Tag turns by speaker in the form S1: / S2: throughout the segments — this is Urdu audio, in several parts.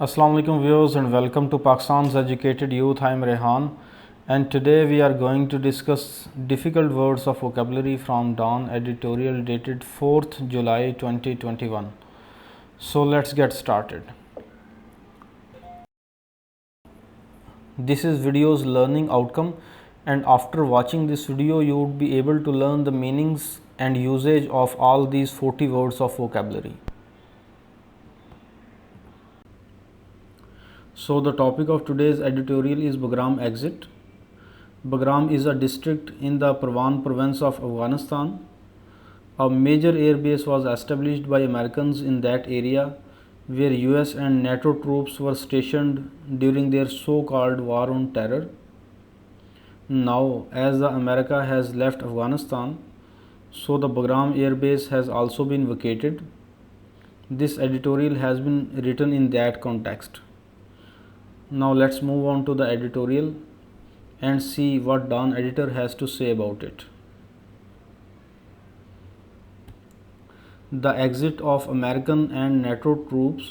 S1: Assalamu alaikum viewers and welcome to Pakistan's Educated Youth. I am Rehan and today we are going to discuss difficult words of vocabulary from Dawn editorial dated 4th July 2021. So let's get started. This is video's learning outcome, and after watching this video you would be able to learn the meanings and usage of all these 40 words of vocabulary. So the topic of today's editorial is Bagram exit. Bagram is a district in the Parwan province of Afghanistan. A major air base was established by Americans in that area where US and NATO troops were stationed during their so-called war on terror. Now, as the America has left Afghanistan, so the Bagram air base has also been vacated. This editorial has been written in that context. Now let's move on to the editorial and see what Dawn editor has to say about it. The exit of American and NATO troops.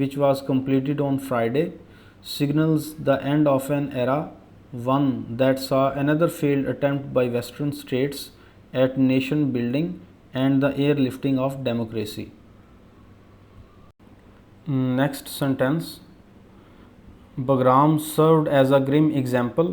S1: which was completed on Friday signals the end of an era, one that saw another failed attempt by Western states at nation building and the airlifting of democracy. Next sentence. Bagram served as a grim example.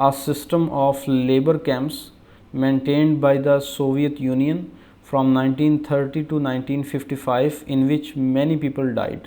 S1: a system of labor camps maintained by the Soviet Union from 1930 to 1955 in which many people died.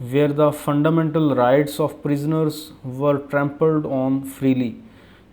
S1: where the fundamental rights of prisoners were trampled on freely,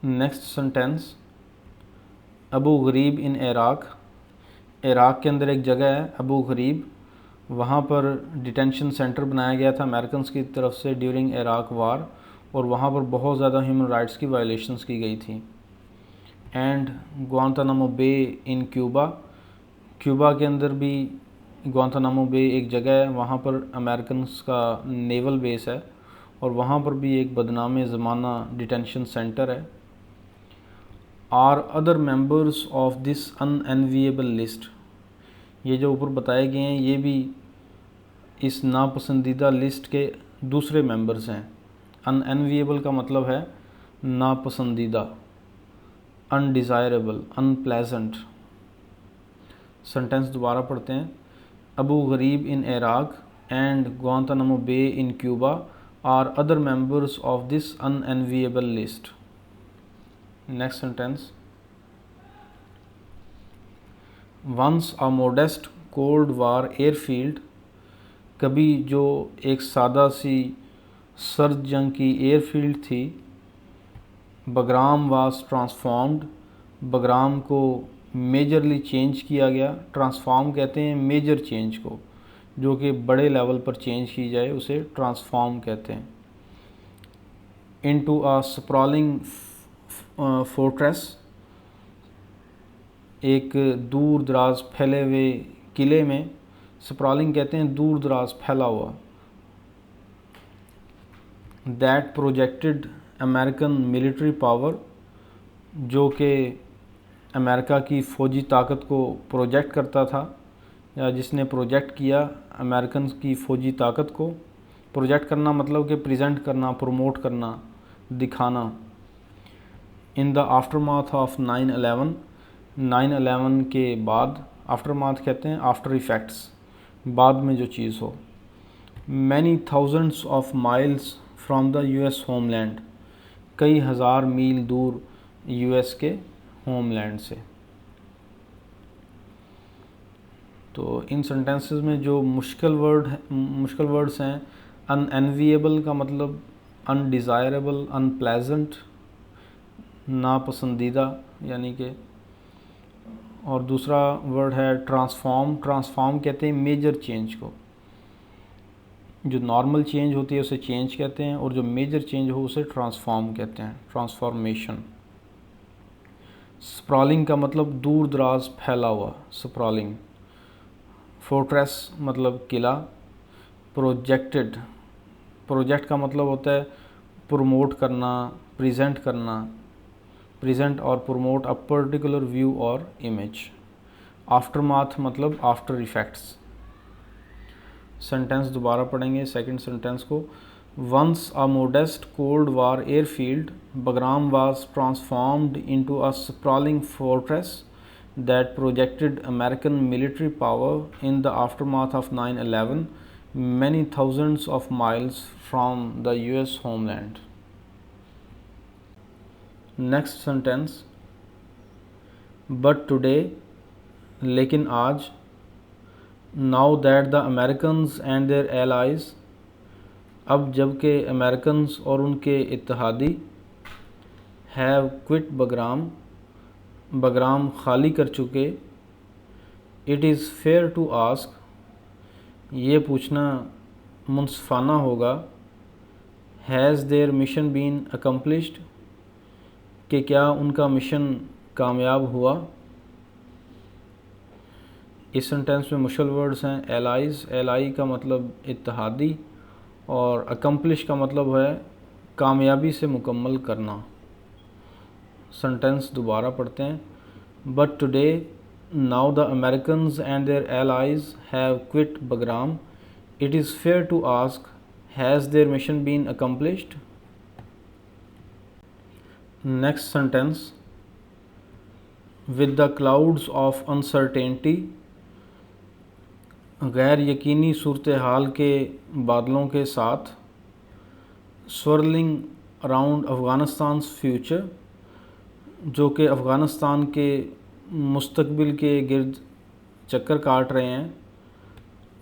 S1: Next sentence. Abu Ghraib in Iraq, Iraq کے اندر ایک جگہ ہے ابو غریب، وہاں پر ڈیٹینشن سینٹر بنایا گیا تھا امریکنز کی طرف سے ڈیورنگ عراق وار، اور وہاں پر بہت زیادہ ہیومن رائٹس کی وائلیشنز کی گئی تھیں. And Guantanamo Bay in Cuba, Cuba کے اندر بھی گوانتانامو بے ایک جگہ ہے، وہاں پر امریکنز کا نیول بیس ہے، اور وہاں پر بھی ایک بدنام زمانہ ڈیٹینشن سینٹر ہے. Are other members of this unenviable list, یہ جو اوپر بتائے گئے ہیں یہ بھی اس ناپسندیدہ لسٹ کے دوسرے ممبرز ہیں. ان انویبل کا مطلب ہے ناپسندیدہ، انڈیزائربل، ان پلیزنٹ. سنٹینس دوبارہ پڑھتے ہیں. ابو غریب ان Iraq and Guantanamo Bay in Cuba are other members of this unenviable list. Next sentence. Once a modest cold war airfield, کبھی جو ایک سادہ سی سرد جنگ کی ایئر فیلڈ تھی. بگرام واز ٹرانسفارمڈ، بگرام کو میجرلی چینج کیا گیا. ٹرانسفارم کہتے ہیں میجر چینج کو، جو کہ بڑے لیول پر چینج کی جائے اسے ٹرانسفارم کہتے ہیں. انٹو اے سپرالنگ فورٹریس، ایک دور دراز پھیلے ہوئے قلعے میں. سپرالنگ کہتے ہیں دور دراز پھیلا ہوا. That projected American military power, جو کہ امریکہ کی فوجی طاقت کو پروجیکٹ کرتا تھا، یا جس نے پروجیکٹ کیا امریکن کی فوجی طاقت کو. پروجیکٹ کرنا مطلب کہ پریزنٹ کرنا، پروموٹ کرنا، دکھانا. ان دا آفٹر ماتھ آف 9/11، 9/11 کے بعد. آفٹر ماتھ کہتے ہیں آفٹر ایفیکٹس، بعد میں جو چیز ہو. Many thousands of miles from the U S homeland, کئی ہزار میل دور یو ایس کے ہوم لینڈ سے. تو ان سنٹینسز میں جو مشکل ورڈز ہیں، ان انویبل کا مطلب ان ڈیزائربل، ان پلیزنٹ، ناپسندیدہ یعنی کہ. اور دوسرا ورڈ ہے ٹرانسفارم. ٹرانسفارم کہتے ہیں میجر چینج کو، جو نارمل چینج ہوتی ہے اسے چینج کہتے ہیں، اور جو میجر چینج ہو اسے ٹرانسفارم کہتے ہیں، ٹرانسفارمیشن. سپرالنگ کا مطلب دور دراز پھیلا ہوا، سپرالنگ. فورٹریس مطلب قلعہ. پروجیکٹڈ، پروجیکٹ کا مطلب ہوتا ہے پروموٹ کرنا، پریزنٹ کرنا. پریزنٹ اور پروموٹ اے پرٹیکولر ویو اور امیج. آفٹر ماتھ مطلب آفٹر ایفیکٹس. سنٹینس دوبارہ پڑھیں گے سیکنڈ سنٹینس کو. Once a modest cold war airfield, Bagram was transformed into a sprawling fortress that projected American military power in the aftermath of 9/11 many thousands of miles from the US homeland. Next sentence. But today، لیکن آج. Now that the Americans and their allies، اب جب کہ امریکنز اور ان کے اتحادی have quit بگرام، بگرام خالی کر چکے. It is fair to ask، یہ پوچھنا منصفانہ ہوگا. Has their mission been accomplished، کہ کیا ان کا مشن کامیاب ہوا. اس سنٹینس میں مشکل ورڈز ہیں ایلائز. ایلائی کا مطلب اتحادی، اور اکمپلش کا مطلب ہے کامیابی سے مکمل کرنا. سنٹینس دوبارہ پڑھتے ہیں. But today، now the Americans and their allies have quit Bagram. It is fair to ask، has their mission been accomplished. Next sentence. With the clouds of uncertainty، غیر یقینی صورتحال کے بادلوں کے ساتھ. swirling around Afghanistan's future، جو کہ افغانستان کے مستقبل کے گرد چکر کاٹ رہے ہیں.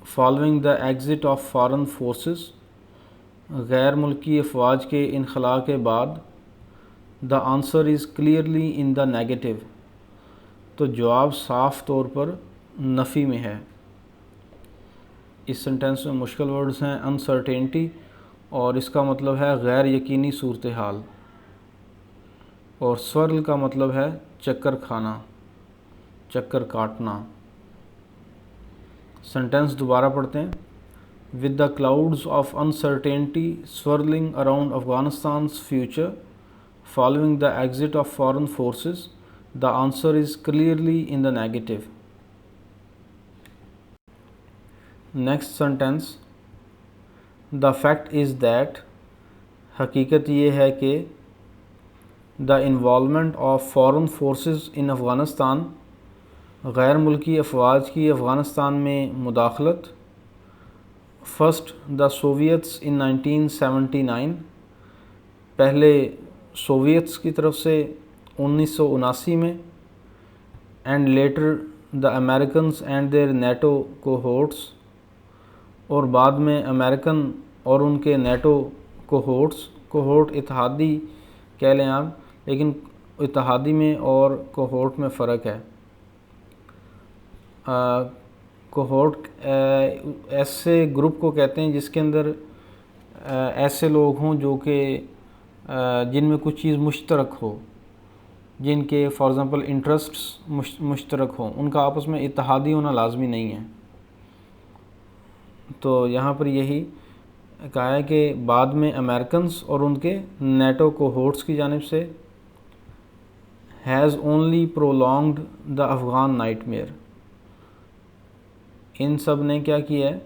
S1: following the exit of foreign forces، غیر ملکی افواج کے انخلاء کے بعد. the answer is clearly in the negative، تو جواب صاف طور پر نفی میں ہے۔ اس سنٹینس میں مشکل ورڈز ہیں انسرٹینٹی، اور اس کا مطلب ہے غیر یقینی صورتحال، اور سورل کا مطلب ہے چکر کھانا، چکر کاٹنا۔ سنٹینس دوبارہ پڑھتے ہیں۔ With the clouds of uncertainty swirling around Afghanistan's future following the exit of foreign forces, the answer is clearly in the negative. Next sentence. The fact is that حقیقت یہ ہے کہ the involvement of foreign forces in Afghanistan غیر ملکی افواج کی افغانستان میں مداخلت فرسٹ دا سوویتس ان 1979 پہلے سوویتس کی طرف سے 1979 میں، and later the Americans and their NATO cohorts, اور بعد میں امریکن اور ان کے نیٹو کوہورٹ اتحادی کہہ لیں آپ، لیکن اتحادی میں اور کوہورٹ میں فرق ہے۔ کوہورٹ ایسے گروپ کو کہتے ہیں جس کے اندر ایسے لوگ ہوں جو کہ جن میں کچھ چیز مشترک ہو، جن کے فار ایگزامپل انٹرسٹس مشترک ہوں، ان کا آپس میں اتحادی ہونا لازمی نہیں ہے۔ تو یہاں پر یہی کہا ہے کہ بعد میں امریکنز اور ان کے نیٹو کوہورٹس کی جانب سے has only prolonged the Afghan nightmare, ان سب نے کیا کیا ہے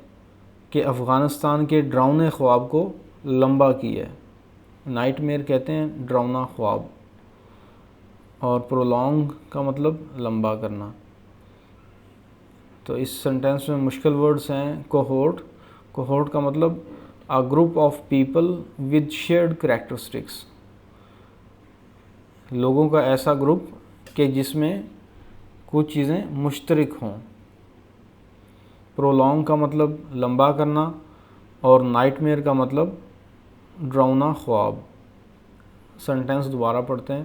S1: کہ افغانستان کے ڈراؤنے خواب کو لمبا کیا ہے۔ نائٹ میئر کہتے ہیں ڈراؤنا خواب، اور پرولونگ کا مطلب لمبا کرنا۔ تو اس سنٹینس میں مشکل ورڈز ہیں کوہورٹ۔ کوہورٹ کا مطلب a group of people with shared characteristics، لوگوں کا ایسا گروپ کہ جس میں کچھ چیزیں مشترک ہوں۔ پرولونگ کا مطلب لمبا کرنا، اور نائٹ میئر کا مطلب ڈراؤنا خواب۔ سنٹینس دوبارہ پڑھتے ہیں۔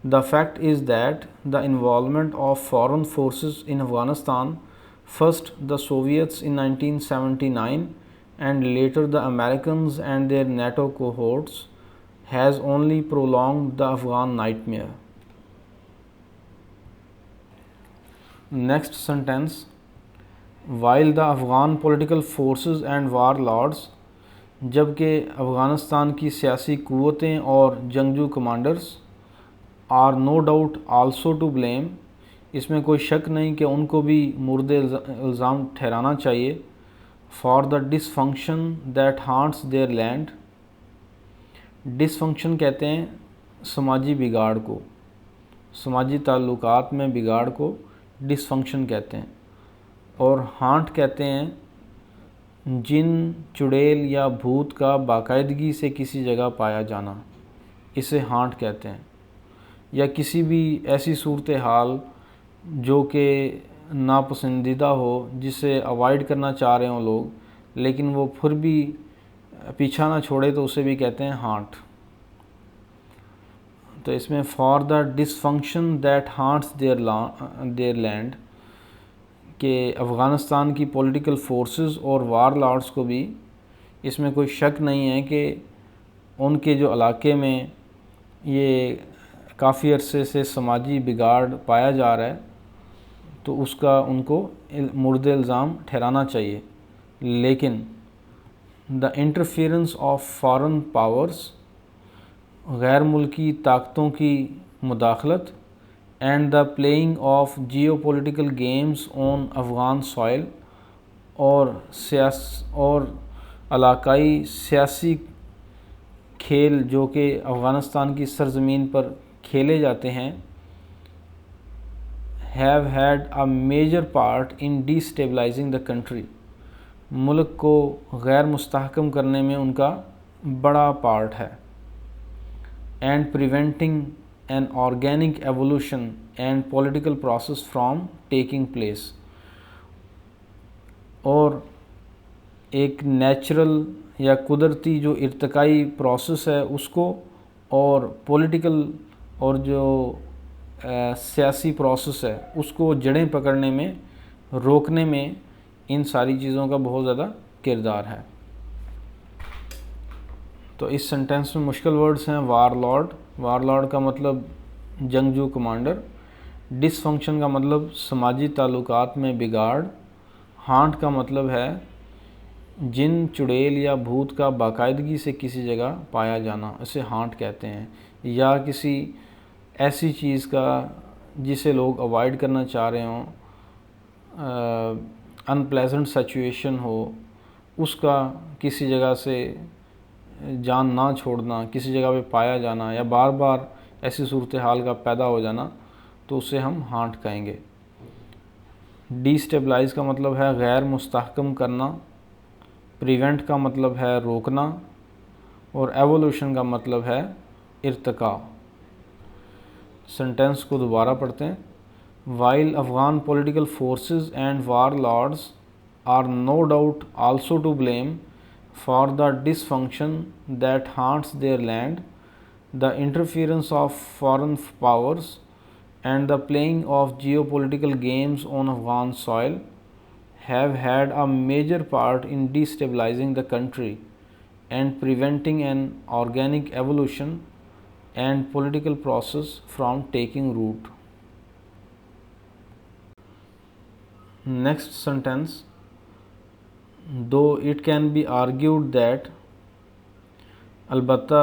S1: The fact is that the involvement of foreign forces in Afghanistan, first the Soviets in 1979 and later the Americans and their NATO cohorts, has only prolonged the Afghan nightmare. Next sentence. While the Afghan political forces and warlords، جبکہ افغانستان کی سیاسی قوتیں اور جنگجو commanders are no doubt also to blame، اس میں کوئی شک نہیں کہ ان کو بھی مورد الزام ٹھہرانا چاہیے، for the dysfunction that haunts their land، dysfunction کہتے ہیں سماجی بگاڑ کو، سماجی تعلقات میں بگاڑ کو ڈسفنکشن کہتے ہیں، اور ہانٹ کہتے ہیں جن، چڑیل یا بھوت کا باقاعدگی سے کسی جگہ پایا جانا، اسے ہانٹ کہتے ہیں، یا کسی بھی ایسی صورتحال جو کہ ناپسندیدہ ہو، جسے اوائڈ کرنا چاہ رہے ہوں لوگ، لیکن وہ پھر بھی پیچھا نہ چھوڑے تو اسے بھی کہتے ہیں ہانٹ۔ تو اس میں for the dysfunction that haunts their land, کہ افغانستان کی پولیٹیکل فورسز اور وار لارڈس کو بھی اس میں کوئی شک نہیں ہے کہ ان کے جو علاقے میں یہ کافی عرصے سے سماجی بگاڑ پایا جا رہا ہے، تو اس کا ان کو مورد الزام ٹھہرانا چاہیے، لیکن the interference of foreign powers, غیر ملکی طاقتوں کی مداخلت، and the playing of geopolitical games on Afghan soil, اور علاقائی سیاسی کھیل جو کہ افغانستان کی سرزمین پر کھیلے جاتے ہیں، have had a major part in destabilizing the country، ملک کو غیر مستحکم کرنے میں ان کا بڑا پارٹ ہے، and preventing an organic evolution and political process from taking place، اور ایک نیچرل یا قدرتی جو ارتقائی پروسیس ہے اس کو، اور پولیٹیکل اور جو سیاسی پروسیس ہے اس کو جڑیں پکڑنے میں روکنے میں ان ساری چیزوں کا بہت زیادہ کردار ہے۔ تو اس سنٹینس میں مشکل ورڈز ہیں وار لارڈ، وار لارڈ کا مطلب جنگجو کمانڈر، ڈس فنکشن کا مطلب سماجی تعلقات میں بگاڑ، ہانٹ کا مطلب ہے جن، چڑیل یا بھوت کا باقاعدگی سے کسی جگہ پایا جانا، اسے ہانٹ کہتے ہیں، یا کسی ایسی چیز کا جسے لوگ اوائڈ کرنا چاہ رہے ہوں، ان پلیزنٹ سچویشن ہو، اس کا کسی جگہ سے جان نہ چھوڑنا، کسی جگہ پہ پایا جانا، یا بار بار ایسی صورتحال کا پیدا ہو جانا، تو اسے ہم ہانٹ کہیں گے۔ ڈی اسٹیبلائز کا مطلب ہے غیر مستحکم کرنا، پریونٹ کا مطلب ہے روکنا، اور ایوولوشن کا مطلب ہے ارتقاء۔ سنٹینس کو دوبارہ پڑھتے ہیں۔ While Afghan political forces and warlords are no doubt also to blame for the dysfunction that haunts their land, the interference of foreign powers and the playing of geopolitical games on Afghan soil have had a major part in destabilizing the country and preventing an organic evolution and political process from taking root. Next sentence, though it can be argued that، البتہ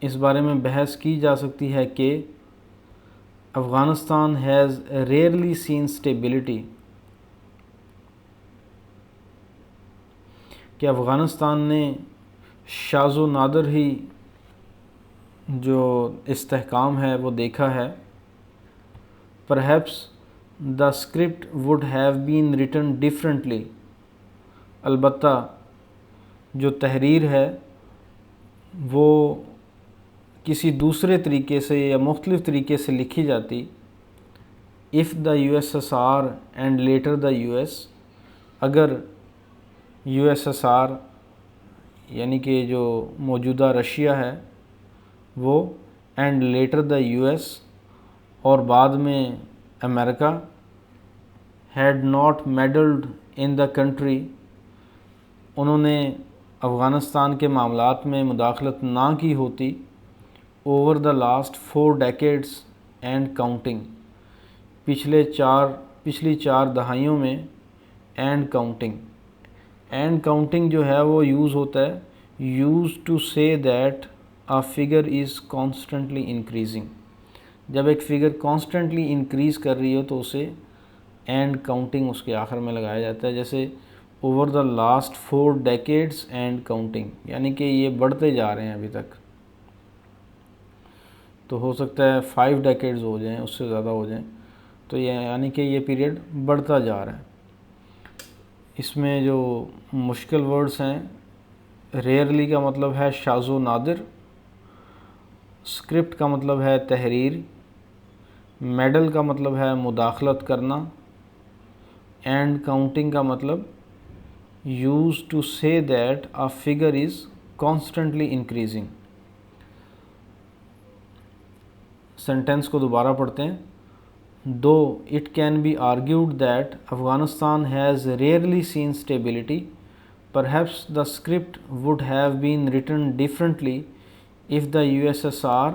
S1: اس بارے میں بحث کی جا سکتی ہے کہ Afghanistan has rarely seen stability، کہ افغانستان نے شاذ و نادر ہی جو استحکام ہے وہ دیکھا ہے۔ Perhaps the script would have been written differently، البتہ جو تحریر ہے وہ کسی دوسرے طریقے سے یا مختلف طریقے سے لکھی جاتی، if the USSR and later the US، اگر USSR یعنی کہ جو موجودہ رشیا ہے وہ، and later the US، اور بعد میں امریکہ، had not meddled in the country، انہوں نے افغانستان کے معاملات میں مداخلت نہ کی ہوتی، over the last 4 decades and counting، پچھلی 4 دہائیوں میں، and counting جو ہے وہ یوز ہوتا ہے used to say that a figure is constantly increasing، جب ایک فگر کانسٹنٹلی انکریز کر رہی ہو تو اسے اینڈ کاؤنٹنگ اس کے آخر میں لگایا جاتا ہے، جیسے over the last 4 decades and counting, یعنی کہ یہ بڑھتے جا رہے ہیں ابھی تک، تو ہو سکتا ہے 5 ڈیکیڈز ہو جائیں، اس سے زیادہ ہو جائیں، تو یہ یعنی کہ یہ پیریڈ بڑھتا جا رہا ہے۔ اس میں جو مشکل ورڈز ہیں، ریئرلی کا مطلب ہے شاذ و نادر، اسکرپٹ کا مطلب ہے تحریر، میڈل کا مطلب ہے مداخلت کرنا، اینڈ کاؤنٹنگ کا مطلب یوز ٹو سے that a figure is constantly increasing. Sentence کو دوبارہ پڑھتے ہیں۔ Though it can be argued that Afghanistan has rarely seen stability, perhaps the script would have been written differently if the USSR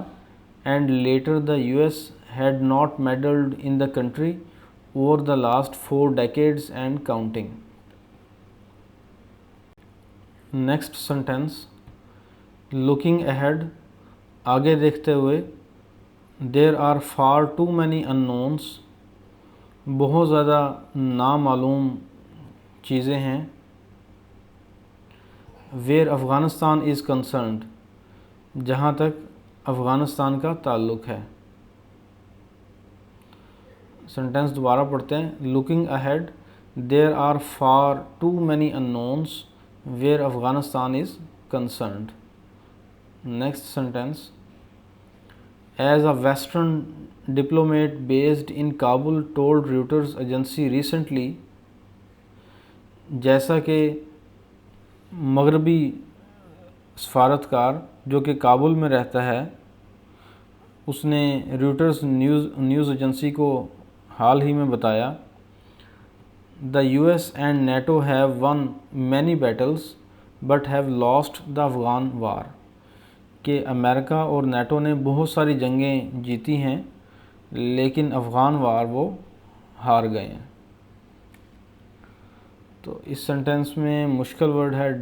S1: and later the US had not meddled in the country over the last 4 decades and counting. Next sentence, looking ahead، آگے دیکھتے ہوئے، there are far too many unknowns، بہت زیادہ نامعلوم چیزیں ہیں، where Afghanistan is concerned، جہاں تک افغانستان کا تعلق ہے۔ سنٹینس دوبارہ پڑھتے ہیں۔ looking ahead there are far too many unknowns where Afghanistan is concerned. Next sentence, as a Western diplomat based in Kabul told Reuters agency recently، جیسا کہ مغربی سفارتکار جو کہ کابل میں رہتا ہے اس نے رویٹرز نیوز ایجنسی کو حال ہی میں بتایا، The US and NATO have won many battles but have lost the Afghan war. کہ امریکہ اور نیٹو نے بہت ساری جنگیں جیتی ہیں لیکن افغان وار وہ ہار گئے ہیں. تو اس سینٹینس میں مشکل ورڈ ہے